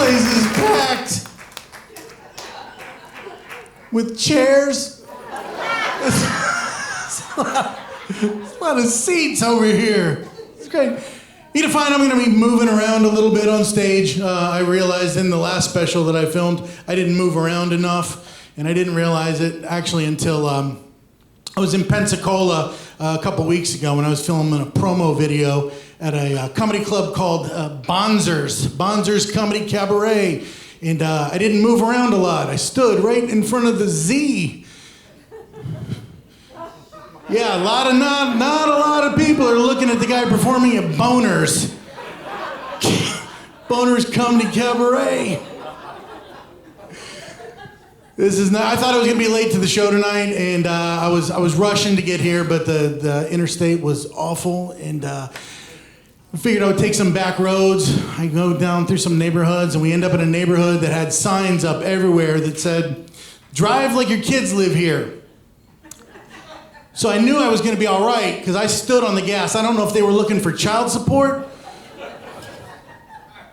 place is packed with chairs. There's a lot of seats over here. It's great. You to find I'm going to be moving around a little bit on stage. I realized in the last special that I filmed, I didn't move around enough, and I didn't realize it actually until I was in Pensacola a couple weeks ago when I was filming a promo video at a comedy club called Bonzer's Comedy Cabaret, and I didn't move around a lot. I stood right in front of the Z. Yeah, not a lot of people are looking at the guy performing at Boners. Boners Comedy Cabaret. This is not. I thought I was gonna be late to the show tonight, and I was rushing to get here, but the interstate was awful, and I figured I would take some back roads. I go down through some neighborhoods, and we end up in a neighborhood that had signs up everywhere that said, "Drive like your kids live here." So I knew I was gonna be all right, because I stood on the gas. I don't know if they were looking for child support.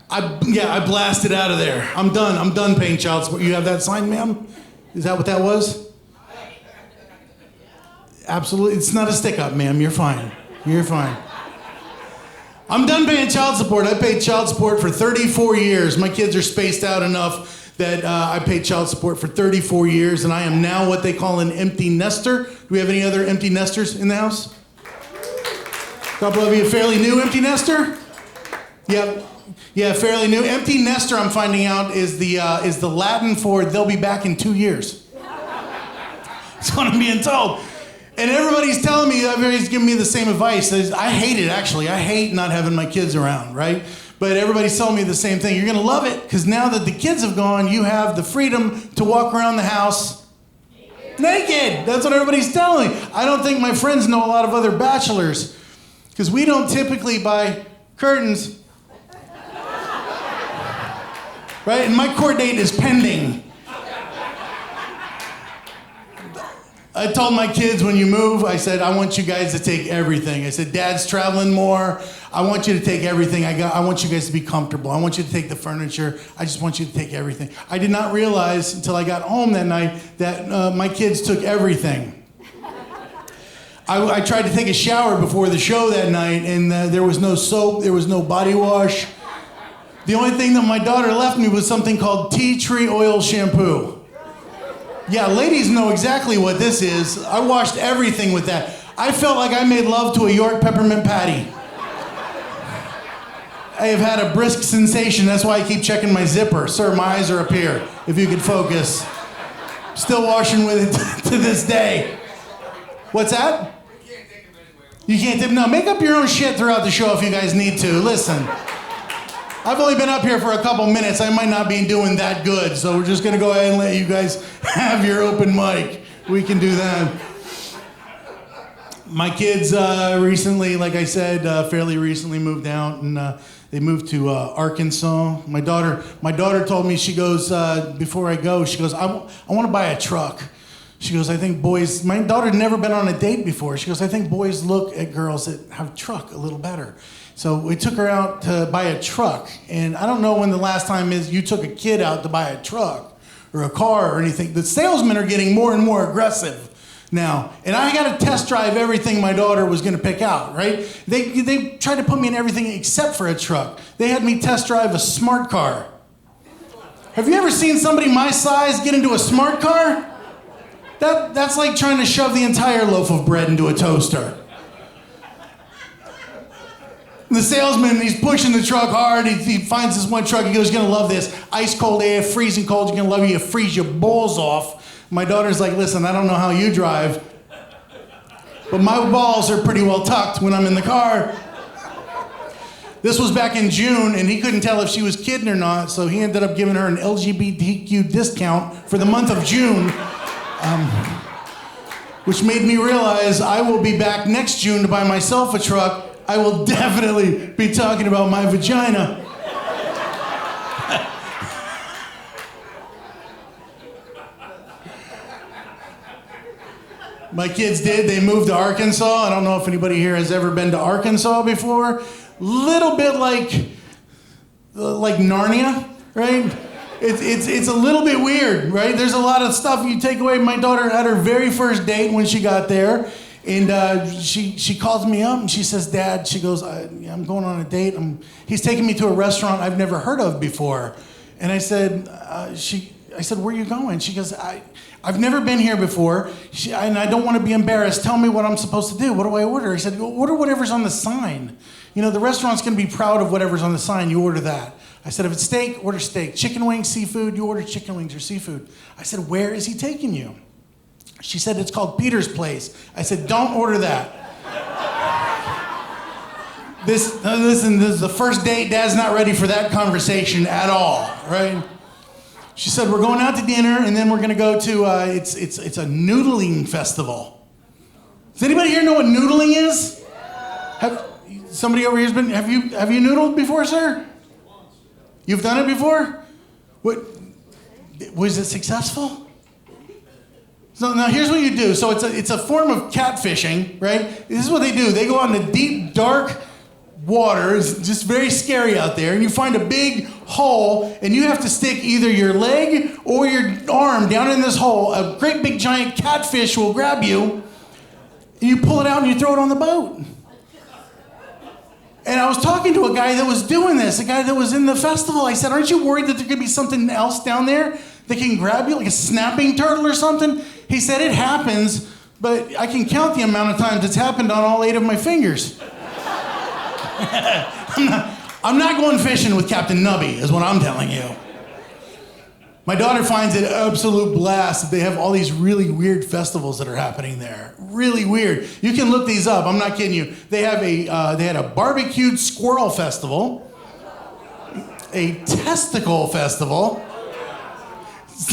I blasted out of there. I'm done paying child support. You have that sign, ma'am? Is that what that was? Absolutely, it's not a stick up, ma'am. You're fine. You're fine. I'm done paying child support. I paid child support for 34 years. My kids are spaced out enough that I paid child support for 34 years, and I am now what they call an empty nester. Do we have any other empty nesters in the house? A couple of you fairly new empty nester? Yep. Yeah, fairly new. Empty nester, I'm finding out, is the Latin for they'll be back in 2 years. That's what I'm being told. And everybody's telling me, everybody's giving me the same advice. I hate it, actually. I hate not having my kids around, right? But everybody's telling me the same thing. You're going to love it, because now that the kids have gone, you have the freedom to walk around the house naked. That's what everybody's telling me. I don't think my friends know a lot of other bachelors, because we don't typically buy curtains. Right? And my court date is pending. I told my kids when you move, I said, I want you guys to take everything. I said, Dad's traveling more. I want you to take everything I got. I want you guys to be comfortable. I want you to take the furniture. I just want you to take everything. I did not realize until I got home that night that my kids took everything. I tried to take a shower before the show that night, and there was no soap, there was no body wash. The only thing that my daughter left me was something called tea tree oil shampoo. Yeah, ladies know exactly what this is. I washed everything with that. I felt like I made love to a York peppermint patty. I have had a brisk sensation. That's why I keep checking my zipper. Sir, my eyes are up here, if you could focus. Still washing with it to this day. What's that? You can't tip? No, make up your own shit throughout the show if you guys need to. Listen. I've only been up here for a couple minutes. I might not be doing that good, so we're just going to go ahead and let you guys have your open mic. We can do that. My kids recently, like I said, fairly recently moved out, and they moved to Arkansas. My daughter told me, she goes, before I go, she goes, I want to buy a truck. She goes, I think boys, my daughter had never been on a date before. She goes, I think boys look at girls that have a truck a little better. So we took her out to buy a truck. And I don't know when the last time is you took a kid out to buy a truck or a car or anything. The salesmen are getting more and more aggressive now. And I got to test drive everything my daughter was going to pick out, right? They tried to put me in everything except for a truck. They had me test drive a smart car. Have you ever seen somebody my size get into a smart car? That's like trying to shove the entire loaf of bread into a toaster. The salesman, he's pushing the truck hard. He finds this one truck. He goes, you're going to love this. Ice cold air, freezing cold. You're going to love it. You freeze your balls off. My daughter's like, listen, I don't know how you drive, but my balls are pretty well tucked when I'm in the car. This was back in June, and he couldn't tell if she was kidding or not, so he ended up giving her an LGBTQ discount for the month of June, which made me realize I will be back next June to buy myself a truck. I will definitely be talking about my vagina. My kids did. They moved to Arkansas. I don't know if anybody here has ever been to Arkansas before. Little bit like Narnia. right? It's a little bit weird, right? There's a lot of stuff you take away. My daughter had her very first date when she got there, and she calls me up and she says, Dad, she goes, I'm going on a date. He's taking me to a restaurant I've never heard of before. And I said, where are you going? She goes, I've never been here before, and I don't want to be embarrassed. Tell me what I'm supposed to do. What do I order? I said, order whatever's on the sign. You know, the restaurant's going to be proud of whatever's on the sign. You order that. I said, if it's steak, order steak. Chicken wings, seafood, you order chicken wings or seafood. I said, where is he taking you? She said, it's called Peter's Place. I said, don't order that. Listen, this is the first date. Dad's not ready for that conversation at all, right? She said, we're going out to dinner, and then we're going to go to, it's a noodling festival. Does anybody here know what noodling is? Somebody over here's been, have you noodled before, sir? You've done it before? What, was it successful? So now here's what you do. So it's a form of catfishing, right? This is what they do. They go out into deep, dark water. It's just very scary out there. And you find a big hole, and you have to stick either your leg or your arm down in this hole. A great big giant catfish will grab you, and you pull it out and you throw it on the boat. And I was talking to a guy that was doing this, a guy that was in the festival. I said, aren't you worried that there could be something else down there that can grab you, like a snapping turtle or something? He said, it happens, but I can count the amount of times it's happened on all 8 of my fingers. I'm not going fishing with Captain Nubby, is what I'm telling you. My daughter finds it an absolute blast that they have all these really weird festivals that are happening there. Really weird. You can look these up. I'm not kidding you. They had a barbecued squirrel festival, a testicle festival.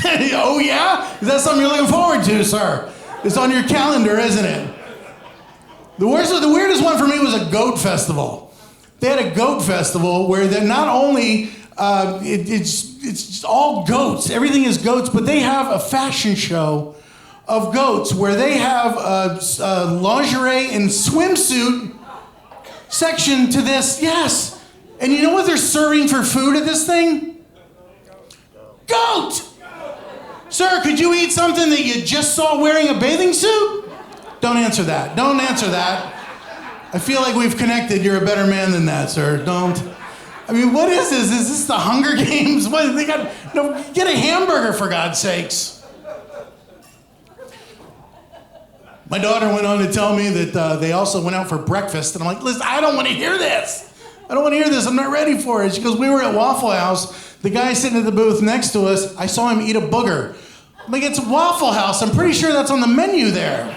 Oh yeah? Is that something you're looking forward to, sir? It's on your calendar, isn't it? The weirdest one for me was a goat festival. They had a goat festival where they're not only it's all goats. Everything is goats, but they have a fashion show of goats where they have a lingerie and swimsuit section to this. Yes. And you know what they're serving for food at this thing? Goat! Sir, could you eat something that you just saw wearing a bathing suit? Don't answer that. Don't answer that. I feel like we've connected. You're a better man than that, sir. Don't. I mean, what is this? Is this the Hunger Games? What, they got, no, get a hamburger, for God's sakes. My daughter went on to tell me that they also went out for breakfast. And I'm like, listen, I don't want to hear this. I don't want to hear this. I'm not ready for it. She goes, we were at Waffle House. The guy sitting at the booth next to us, I saw him eat a booger. I'm like, it's Waffle House. I'm pretty sure that's on the menu there.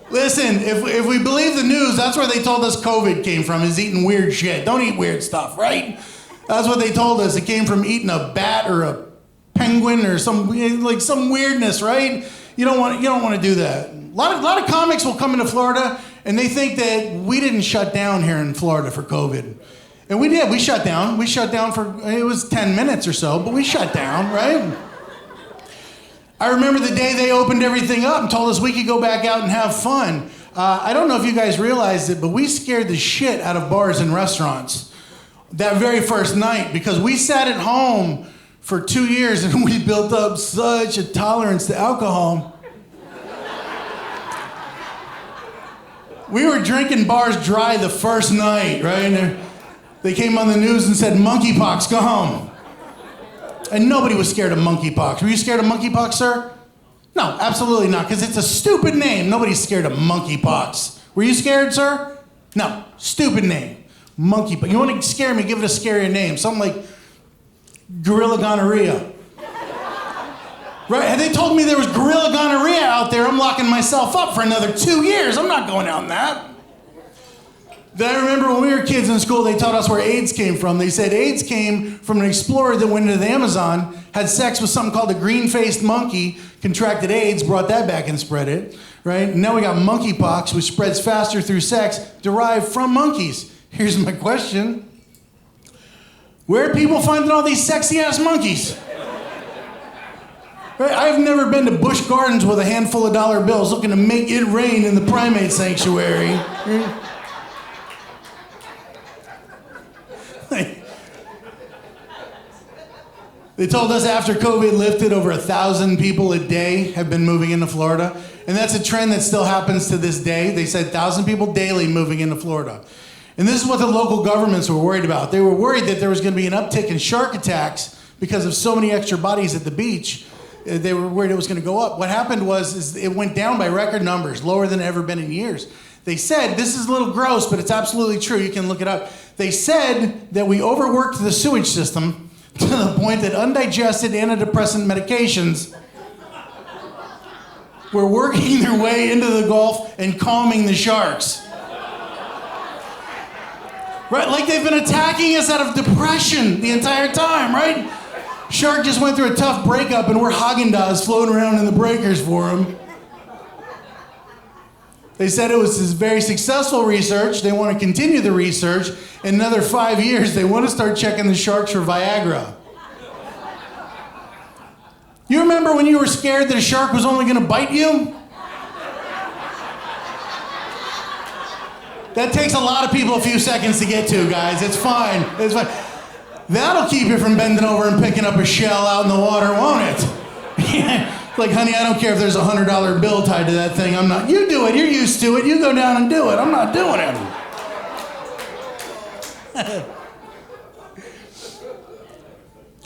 Listen, if we believe the news, that's where they told us COVID came from, is eating weird shit. Don't eat weird stuff, right? That's what they told us. It came from eating a bat or a penguin or some weirdness, right? You don't want to do that. A lot of comics will come into Florida and they think that we didn't shut down here in Florida for COVID. And we did. We shut down. We shut down for, it was 10 minutes or so, but we shut down, right? I remember the day they opened everything up and told us we could go back out and have fun. I don't know if you guys realized it, but we scared the shit out of bars and restaurants that very first night because we sat at home for 2 years and we built up such a tolerance to alcohol. We were drinking bars dry the first night, right? And they came on the news and said, monkeypox, go home. And nobody was scared of monkeypox. Were you scared of monkeypox, sir? No, absolutely not, because it's a stupid name. Nobody's scared of monkeypox. Were you scared, sir? No, stupid name. Monkeypox. You want to scare me, give it a scarier name. Something like gorilla gonorrhea. Right? Had they told me there was gorilla gonorrhea out there, I'm locking myself up for another 2 years. I'm not going out in that. Then I remember when we were kids in school, they taught us where AIDS came from. They said AIDS came from an explorer that went into the Amazon, had sex with something called a green-faced monkey, contracted AIDS, brought that back and spread it, right? And now we got monkeypox, which spreads faster through sex, derived from monkeys. Here's my question. Where are people finding all these sexy-ass monkeys? Right? I've never been to Busch Gardens with a handful of dollar bills looking to make it rain in the primate sanctuary. They told us after COVID lifted, over 1,000 people a day have been moving into Florida. And that's a trend that still happens to this day. They said 1,000 people daily moving into Florida. And this is what the local governments were worried about. They were worried that there was going to be an uptick in shark attacks because of so many extra bodies at the beach. They were worried it was going to go up. What happened was it went down by record numbers, lower than it ever been in years. They said, this is a little gross, but it's absolutely true. You can look it up. They said that we overworked the sewage system to the point that undigested antidepressant medications were working their way into the Gulf and calming the sharks. Right, like they've been attacking us out of depression the entire time, right? Shark just went through a tough breakup and we're Haagen-Dazs floating around in the breakers for him. They said it was this very successful research. They want to continue the research. In another 5 years, they want to start checking the sharks for Viagra. You remember when you were scared that a shark was only going to bite you? That takes a lot of people a few seconds to get to, guys. It's fine. It's fine. That'll keep you from bending over and picking up a shell out in the water, won't it? Like, honey, I don't care if there's a $100 bill tied to that thing. I'm not. You do it. You're used to it. You go down and do it. I'm not doing it.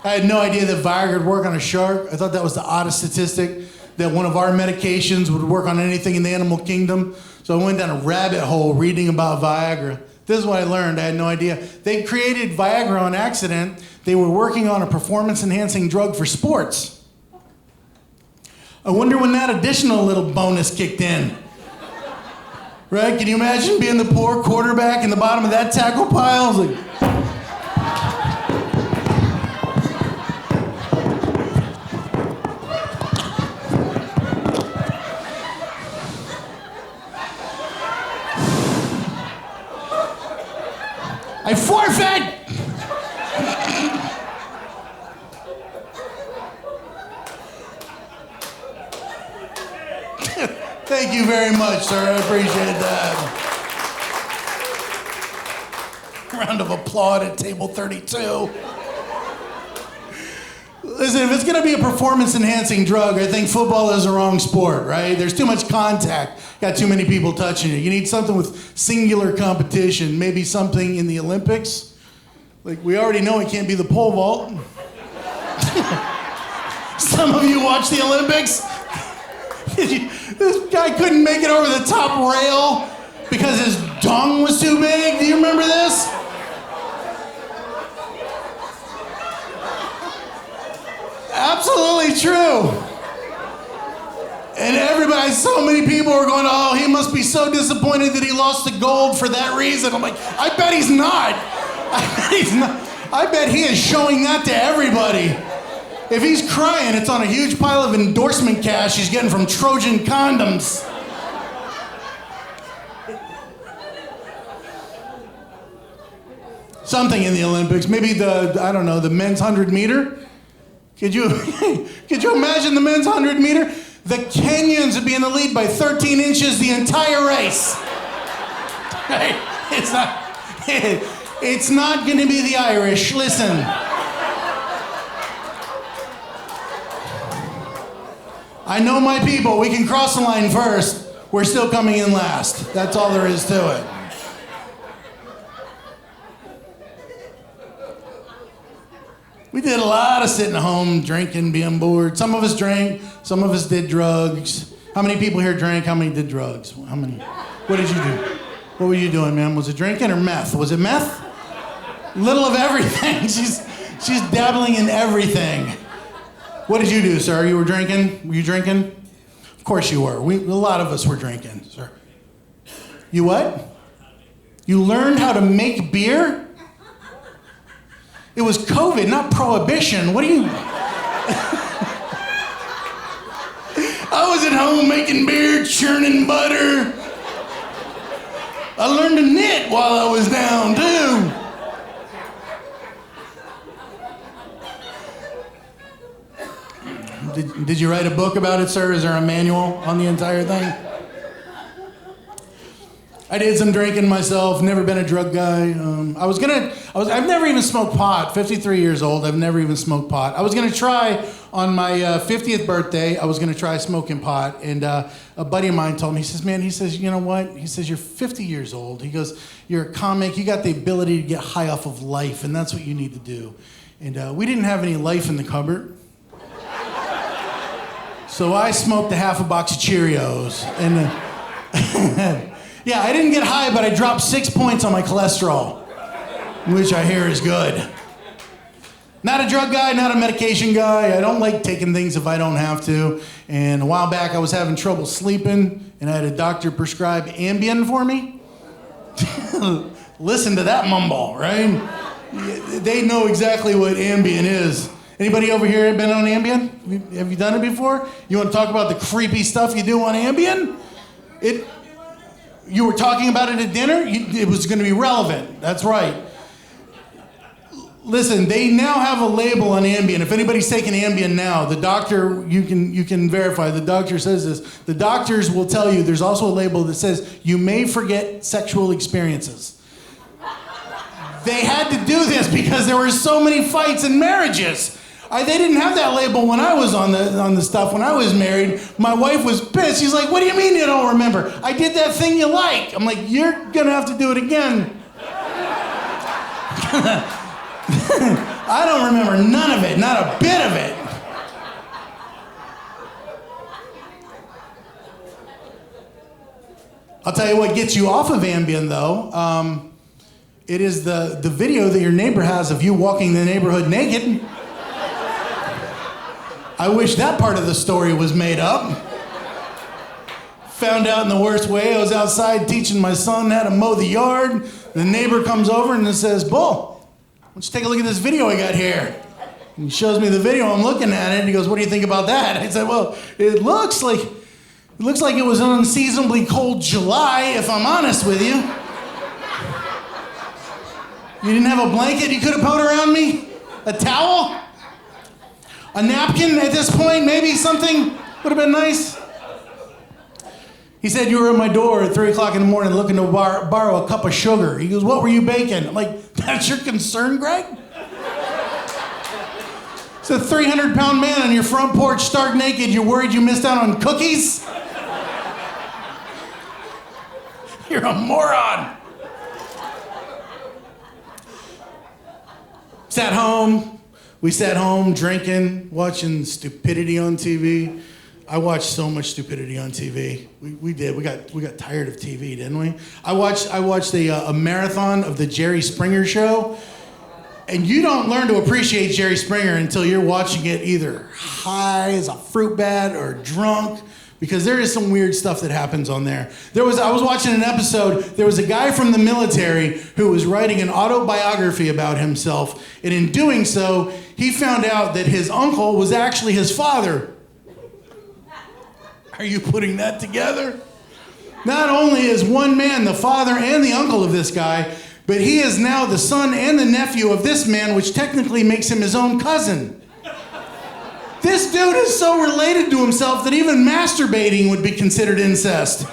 I had no idea that Viagra would work on a shark. I thought that was the oddest statistic, that one of our medications would work on anything in the animal kingdom. So I went down a rabbit hole reading about Viagra. This is what I learned. I had no idea. They created Viagra on accident. They were working on a performance-enhancing drug for sports. I wonder when that additional little bonus kicked in. Right? Can you imagine being the poor quarterback in the bottom of that tackle pile? Like, I forfeit! Thank you very much, sir. I appreciate that. Round of applause at table 32. Listen, if it's going to be a performance-enhancing drug, I think football is the wrong sport, right? There's too much contact. Got too many people touching it. You need something with singular competition. Maybe something in the Olympics. Like, we already know it can't be the pole vault. Some of you watch the Olympics? This guy couldn't make it over the top rail because his dong was too big. Do you remember this? Absolutely true. And everybody, so many people were going, oh, he must be so disappointed that he lost the gold for that reason. I'm like, I bet he's not. I bet he's not. I bet he is showing that to everybody. If he's crying, it's on a huge pile of endorsement cash he's getting from Trojan condoms. Something in the Olympics, maybe the men's 100 meter. Could you imagine the men's 100 meter? The Kenyans would be in the lead by 13 inches the entire race. Right? It's not going to be the Irish. Listen. I know my people. We can cross the line first. We're still coming in last. That's all there is to it. We did a lot of sitting at home, drinking, being bored. Some of us drank, some of us did drugs. How many people here drank? How many did drugs? How many? What did you do? What were you doing, man? Was it drinking or meth? Was it meth? Little of everything. She's dabbling in everything. What did you do, sir? You were drinking? Were you drinking? Of course you were. A lot of us were drinking, sir. You what? You learned how to make beer? It was COVID, not prohibition. What do you... I was at home making beer, churning butter. I learned to knit while I was down, too. Did you write a book about it, sir? Is there a manual on the entire thing? I did some drinking myself, never been a drug guy. I've never even smoked pot, 53 years old, I've never even smoked pot. I was gonna try on my 50th birthday, I was gonna try smoking pot, and a buddy of mine told me, he says, man, he says, you know what? He says, you're 50 years old. He goes, you're a comic, you got the ability to get high off of life, and that's what you need to do. And we didn't have any life in the cupboard. So I smoked a half a box of Cheerios, and yeah, I didn't get high, but I dropped 6 points on my cholesterol, which I hear is good. Not a drug guy, not a medication guy. I don't like taking things if I don't have to. And a while back, I was having trouble sleeping, and I had a doctor prescribe Ambien for me. Listen to that mumble, right? They know exactly what Ambien is. Anybody over here been on Ambien? Have you done it before? You want to talk about the creepy stuff you do on Ambien? You were talking about it at dinner? It was going to be relevant. That's right. Listen, they now have a label on Ambien. If anybody's taking Ambien now, the doctor, you can verify, the doctor says this. The doctors will tell you there's also a label that says you may forget sexual experiences. They had to do this because there were so many fights and marriages. They didn't have that label when I was on the stuff, when I was married. My wife was pissed. She's like, what do you mean you don't remember? I did that thing you like. I'm like, you're going to have to do it again. I don't remember none of it, not a bit of it. I'll tell you what gets you off of Ambien, though. It is the video that your neighbor has of you walking the neighborhood naked. I wish that part of the story was made up. Found out in the worst way. I was outside teaching my son how to mow the yard. The neighbor comes over and says, Bull, why don't you take a look at this video I got here? And he shows me the video. I'm looking at it. And he goes, what do you think about that? I said, well, it looks like it was an unseasonably cold July, if I'm honest with you. You didn't have a blanket you could have put around me? A towel? A napkin at this point? Maybe something would have been nice. He said, you were at my door at 3 o'clock in the morning looking to borrow a cup of sugar. He goes, what were you baking? I'm like, that's your concern, Greg? It's a 300-pound man on your front porch, stark naked. You're worried you missed out on cookies? You're a moron. We sat home drinking, watching stupidity on TV. I watched so much stupidity on TV. We did. We got tired of TV, didn't we? I watched a marathon of the Jerry Springer show, and you don't learn to appreciate Jerry Springer until you're watching it either high as a fruit bat or drunk, because there is some weird stuff that happens on there. I was watching an episode, there was a guy from the military who was writing an autobiography about himself, and in doing so, he found out that his uncle was actually his father. Are you putting that together? Not only is one man the father and the uncle of this guy, but he is now the son and the nephew of this man, which technically makes him his own cousin. This dude is so related to himself that even masturbating would be considered incest.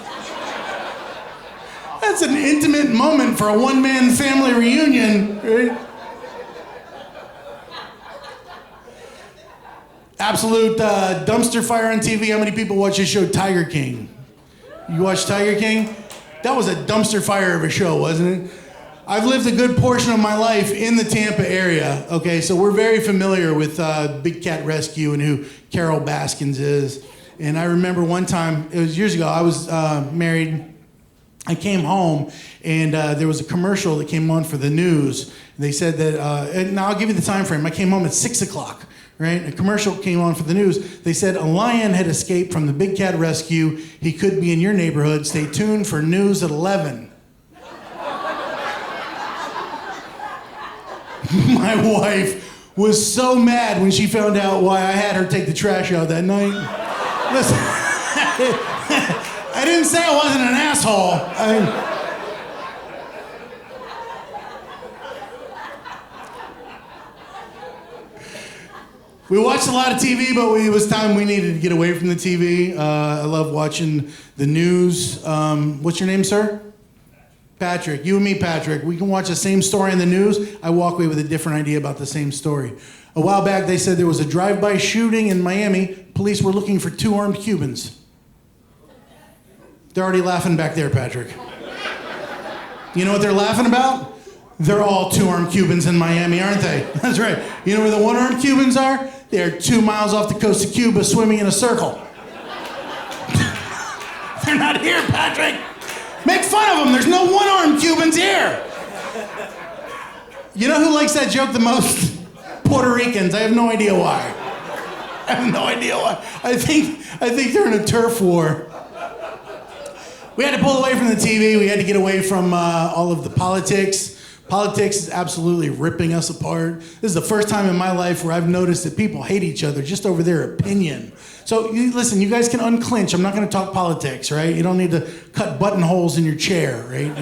That's an intimate moment for a one-man family reunion, right? Absolute dumpster fire on TV. How many people watch this show, Tiger King? You watch Tiger King? That was a dumpster fire of a show, wasn't it? I've lived a good portion of my life in the Tampa area, okay? So we're very familiar with Big Cat Rescue and who Carol Baskins is. And I remember one time, it was years ago, I was married. I came home, and there was a commercial that came on for the news. They said that, and now I'll give you the time frame. I came home at 6 o'clock, right? A commercial came on for the news. They said a lion had escaped from the Big Cat Rescue. He could be in your neighborhood. Stay tuned for news at 11. My wife was so mad when she found out why I had her take the trash out that night. Listen, I didn't say I wasn't an asshole. We watched a lot of TV, but it was time we needed to get away from the TV. I love watching the news. What's your name, sir? Patrick, you and me, Patrick, we can watch the same story in the news. I walk away with a different idea about the same story. A while back, they said there was a drive-by shooting in Miami. Police were looking for 2 armed Cubans. They're already laughing back there, Patrick. You know what they're laughing about? They're all 2 armed Cubans in Miami, aren't they? That's right. You know where the 1 armed Cubans are? They're 2 miles off the coast of Cuba swimming in a circle. They're not here, Patrick. Make fun of them. There's no 1 armed Cubans here. You know who likes that joke the most? Puerto Ricans. I have no idea why. I have no idea why. I think they're in a turf war. We had to pull away from the TV. We had to get away from all of the politics. Politics is absolutely ripping us apart. This is the first time in my life where I've noticed that people hate each other just over their opinion. So listen, you guys can unclinch. I'm not going to talk politics, right? You don't need to cut buttonholes in your chair, right?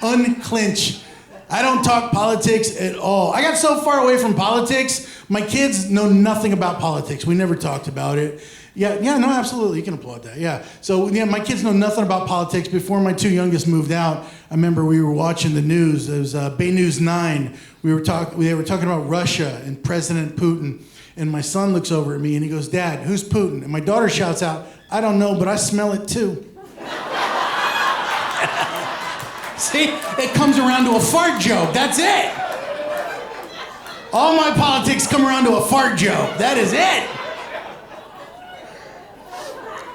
Unclinch. I don't talk politics at all. I got so far away from politics, my kids know nothing about politics. We never talked about it. Yeah, no, absolutely. You can applaud that. Yeah. So, yeah, my kids know nothing about politics. Before my 2 youngest moved out, I remember we were watching the news. It was Bay News 9. They were talking about Russia and President Putin. And my son looks over at me and he goes, "Dad, who's Putin?" And my daughter shouts out, "I don't know, but I smell it too." See, it comes around to a fart joke. That's it. All my politics come around to a fart joke. That is it.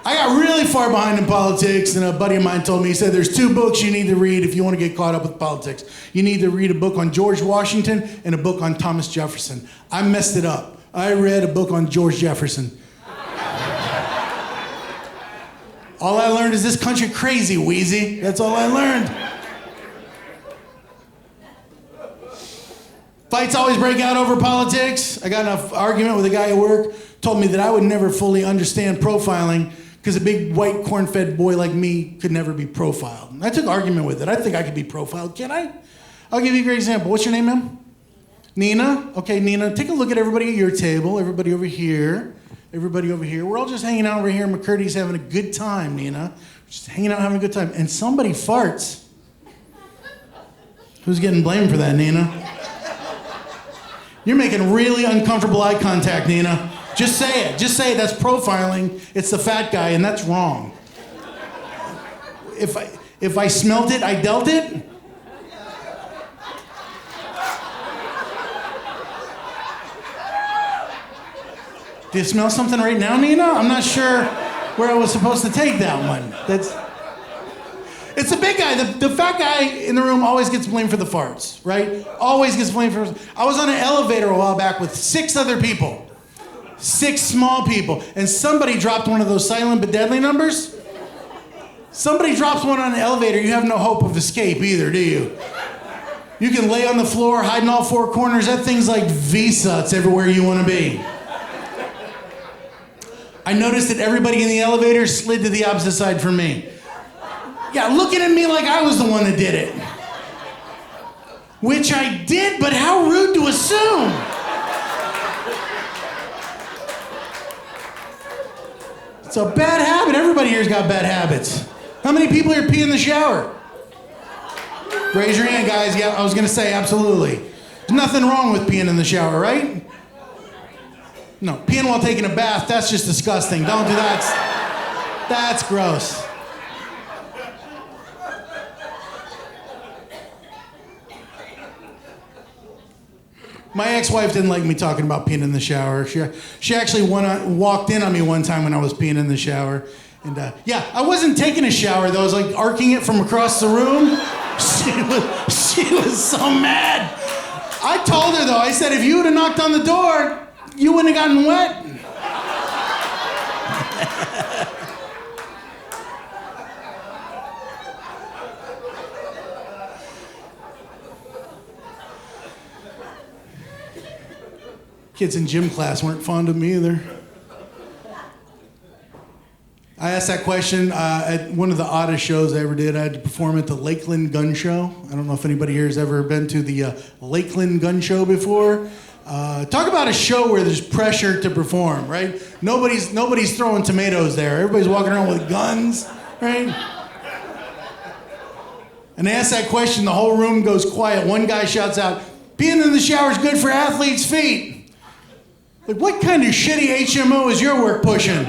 I got really far behind in politics, and a buddy of mine told me, he said, there's 2 books you need to read if you want to get caught up with politics. You need to read a book on George Washington and a book on Thomas Jefferson. I messed it up. I read a book on George Jefferson. All I learned is this country crazy, Wheezy. That's all I learned. Fights always break out over politics. I got in an argument with a guy at work, told me that I would never fully understand profiling because a big white corn-fed boy like me could never be profiled. And I took argument with it. I think I could be profiled. Can I? I'll give you a great example. What's your name, ma'am? Nina? Okay, Nina, take a look at everybody at your table. Everybody over here. Everybody over here. We're all just hanging out over here. McCurdy's having a good time, Nina. Just hanging out, having a good time. And somebody farts. Who's getting blamed for that, Nina? You're making really uncomfortable eye contact, Nina. Just say it. Just say it. That's profiling. It's the fat guy, and that's wrong. If I smelt it, I dealt it. Do you smell something right now, Nina? I'm not sure where I was supposed to take that one. It's the big guy. The fat guy in the room always gets blamed for the farts, right? Always gets blamed for. I was on an elevator a while back with 6 other people. 6 small people. And somebody dropped one of those silent but deadly numbers. Somebody drops one on an elevator, you have no hope of escape either, do you? You can lay on the floor, hide in all 4 corners. That thing's like Visa. It's everywhere you want to be. I noticed that everybody in the elevator slid to the opposite side from me. Yeah, looking at me like I was the one that did it. Which I did, but how rude to assume. It's a bad habit. Everybody here's got bad habits. How many people here pee in the shower? Raise your hand, guys. Yeah, I was going to say absolutely. There's nothing wrong with peeing in the shower, right? No, peeing while taking a bath, that's just disgusting. Don't do that. That's gross. My ex-wife didn't like me talking about peeing in the shower. She actually walked in on me one time when I was peeing in the shower. And yeah, I wasn't taking a shower though. I was like arcing it from across the room. She was so mad. I told her though, I said, if you would have knocked on the door, you wouldn't have gotten wet. Kids in gym class weren't fond of me either. I asked that question at one of the oddest shows I ever did. I had to perform at the Lakeland Gun Show. I don't know if anybody here has ever been to the Lakeland Gun Show before. Talk about a show where there's pressure to perform, right? Nobody's throwing tomatoes there. Everybody's walking around with guns, right? And they ask that question, the whole room goes quiet. One guy shouts out, "Being in the shower is good for athletes' feet." Like, what kind of shitty HMO is your work pushing?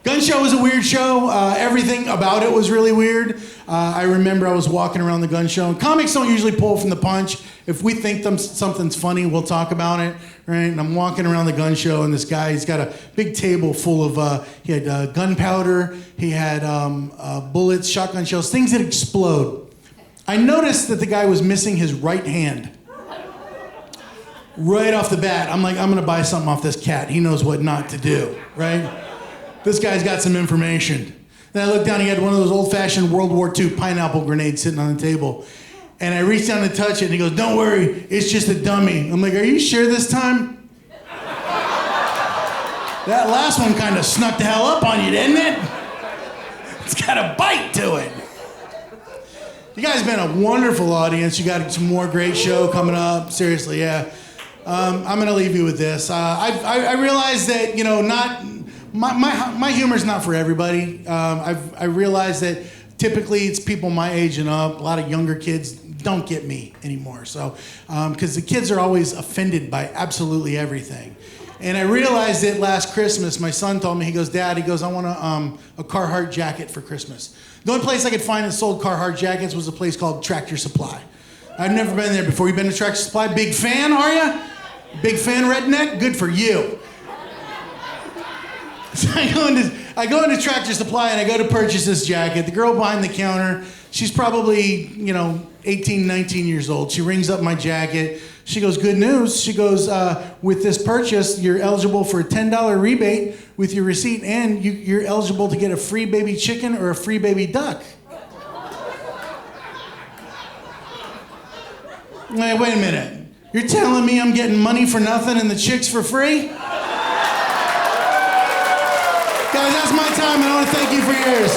Gun show was a weird show. Everything about it was really weird. I remember I was walking around the gun show. And comics don't usually pull from the punch. If we think something's funny, we'll talk about it, right? And I'm walking around the gun show, and this guy, he's got a big table full of, he had gunpowder, he had bullets, shotgun shells, things that explode. I noticed that the guy was missing his right hand. Right off the bat, I'm like, I'm gonna buy something off this cat. He knows what not to do, right? This guy's got some information. Then I looked down, he had one of those old-fashioned World War II pineapple grenades sitting on the table. And I reached down to touch it, and he goes, "Don't worry, it's just a dummy." I'm like, "Are you sure this time?" That last one kind of snuck the hell up on you, didn't it? It's got a bite to it. You guys have been a wonderful audience. You got some more great show coming up. Seriously, yeah. I'm going to leave you with this. I realized that, you know, my humor's not for everybody. I realized that typically it's people my age and up. A lot of younger kids don't get me anymore. So, because the kids are always offended by absolutely everything. And I realized that last Christmas, my son told me, he goes, "Dad," he goes, "I want a Carhartt jacket for Christmas." The only place I could find that sold Carhartt jackets was a place called Tractor Supply. I've never been there before. You been to Tractor Supply? Big fan, are you? Big fan, redneck? Good for you. So I go into Tractor Supply and I go to purchase this jacket. The girl behind the counter, she's probably, 18, 19 years old. She rings up my jacket. She goes, "Good news." She goes, "With this purchase, you're eligible for a $10 rebate with your receipt, and you're eligible to get a free baby chicken or a free baby duck." Wait a minute. You're telling me I'm getting money for nothing and the chicks for free? Guys, that's my time, and I want to thank you for yours.